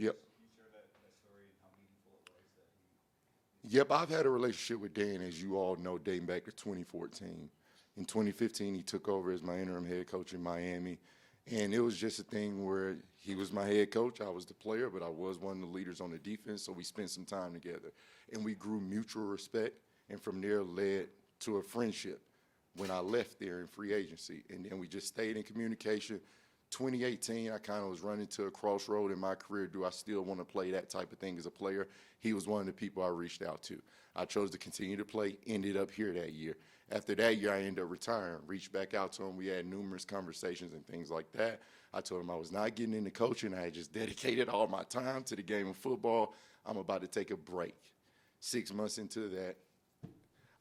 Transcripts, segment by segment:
Yep. Can you share that story and how meaningful it was that Yep, I've had a relationship with Dan, as you all know, dating back to 2014. In 2015, he took over as my interim head coach in Miami. And it was just a thing where he was my head coach, I was the player, but I was one of the leaders on the defense, so we spent some time together. And we grew mutual respect, and from there led to a friendship when I left there in free agency. And then we just stayed in communication. 2018, I kind of was running to a crossroad in my career. Do I still want to play that type of thing as a player? He was one of the people I reached out to. I chose to continue to play, ended up here that year. After that year, I ended up retiring, reached back out to him. We had numerous conversations and things like that. I told him I was not getting into coaching. I had just dedicated all my time to the game of football. I'm about to take a break. 6 months into that,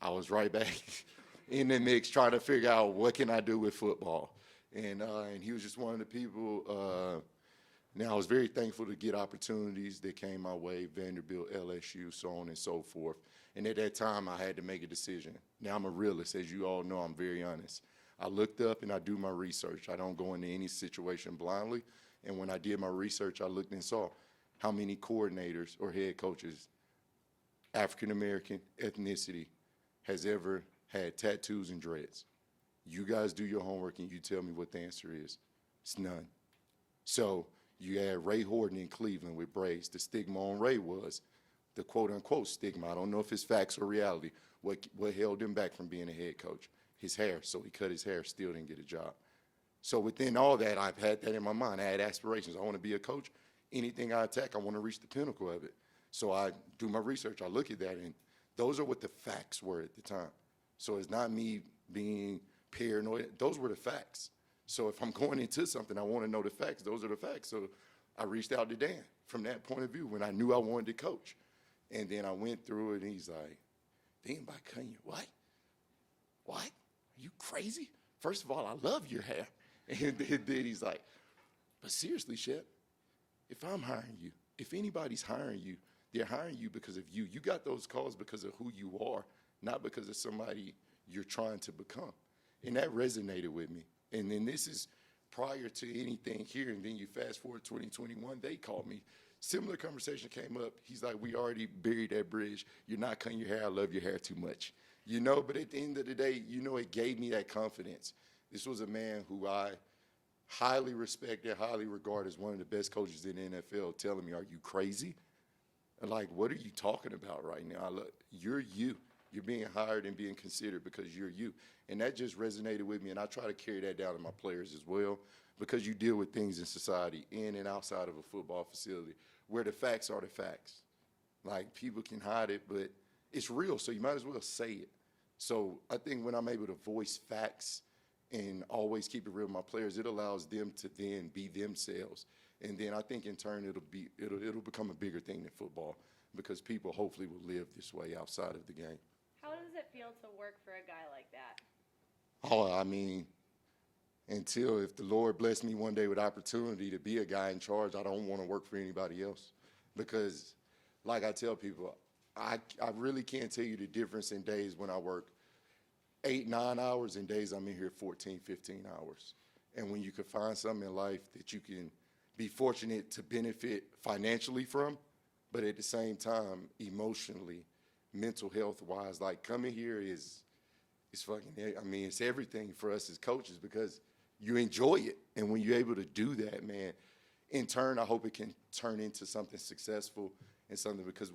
I was right back in the mix trying to figure out what can I do with football. And he was just one of the people. Now, I was very thankful to get opportunities that came my way, Vanderbilt, LSU, so on and so forth. And at that time, I had to make a decision. Now, I'm a realist. As you all know, I'm very honest. I looked up and I do my research. I don't go into any situation blindly. And when I did my research, I looked and saw how many coordinators or head coaches, African-American ethnicity, has ever had tattoos and dreads. You guys do your homework and you tell me what the answer is. It's none. So you had Ray Horton in Cleveland with braids. The stigma on Ray was the quote-unquote stigma. I don't know if it's facts or reality. What held him back from being a head coach? His hair. So he cut his hair, still didn't get a job. So within all that, I've had that in my mind. I had aspirations. I want to be a coach. Anything I attack, I want to reach the pinnacle of it. So I do my research. I look at that, and those are what the facts were at the time. So it's not me being paranoid. Those were the facts. So if I'm going into something, I want to know the facts. Those are the facts. So I reached out to Dan from that point of view when I knew I wanted to coach. And then I went through it, and he's like, "Damn, by cutting you, what? What? Are you crazy? First of all, I love your hair." And then he's like, "But seriously, Shep, if I'm hiring you, if anybody's hiring you, they're hiring you because of you. You got those calls because of who you are, not because of somebody you're trying to become." And that resonated with me. And then this is prior to anything here. And then you fast forward 2021, they called me. Similar conversation came up. He's like, "We already buried that bridge. You're not cutting your hair. I love your hair too much." But at the end of the day, it gave me that confidence. This was a man who I highly respect and highly regard as one of the best coaches in the NFL telling me, "Are you crazy?" Like, what are you talking about right now? You're you. You're being hired and being considered because you're you. And that just resonated with me, and I try to carry that down to my players as well, because you deal with things in society, in and outside of a football facility, where the facts are the facts. Like, people can hide it, but it's real, so you might as well say it. So I think when I'm able to voice facts and always keep it real with my players, it allows them to then be themselves. And then I think in turn it'll become a bigger thing than football, because people hopefully will live this way outside of the game. How does it feel to work for a guy like that? Oh, I mean, if the Lord bless me one day with opportunity to be a guy in charge, I don't want to work for anybody else. Because, like I tell people, I really can't tell you the difference in days when I work 8, 9 hours and days I'm in here 14, 15 hours. And when you can find something in life that you can be fortunate to benefit financially from, but at the same time, emotionally, mental health-wise, like, coming here is fucking, I mean, it's everything for us as coaches, because you enjoy it. And when you're able to do that, man, in turn, I hope it can turn into something successful and something, because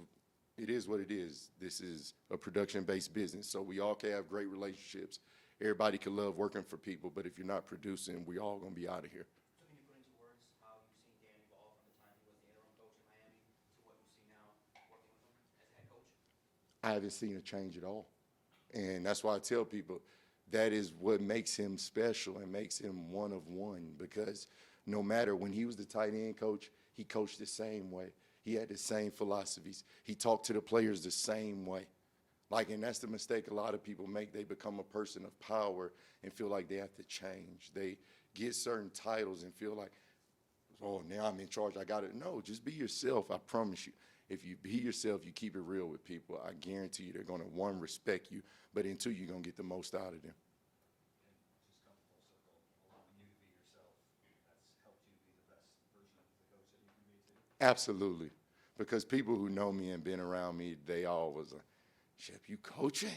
it is what it is. This is a production-based business, so we all can have great relationships. Everybody can love working for people, but if you're not producing, we all going to be out of here. So can you put into words how you've seen Dan evolve from the time he was the interim coach in Miami to what you see now working with him as head coach? I haven't seen a change at all. And that's why I tell people that is what makes him special and makes him one of one, because no matter, when he was the tight end coach, he coached the same way. He had the same philosophies. He talked to the players the same way. Like, and that's the mistake a lot of people make. They become a person of power and feel like they have to change. They get certain titles and feel like, "Oh, now I'm in charge, I got it." No, just be yourself, I promise you. If you be yourself, you keep it real with people, I guarantee you they're going to, one, respect you, but then two, you're going to get the most out of them. and just come full circle, allowing you to be yourself, that's helped you be the best version of the coach that you can be too? Absolutely. Because people who know me and been around me, they all was Shep, you coaching?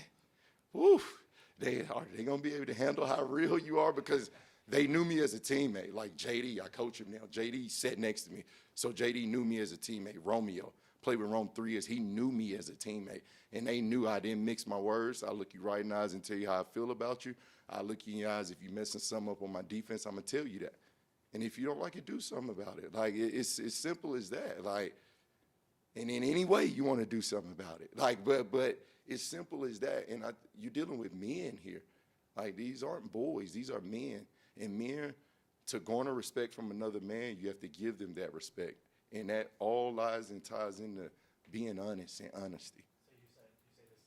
Woof. They gonna be able to handle how real you are because they knew me as a teammate. Like JD, I coach him now. JD sat next to me. So JD knew me as a teammate. Romeo played with Rome 3 years. He knew me as a teammate. And they knew I didn't mix my words. I look you right in the eyes and tell you how I feel about you. I look you in your eyes. If you're messing something up on my defense, I'm gonna tell you that. And if you don't like it, do something about it. Like it's as simple as that. Like, and in any way you want to do something about it. Like, but it's simple as that. And you're dealing with men here. Like, these aren't boys. These are men. And men, to garner respect from another man, you have to give them that respect. And that all lies and ties into being honest and honesty.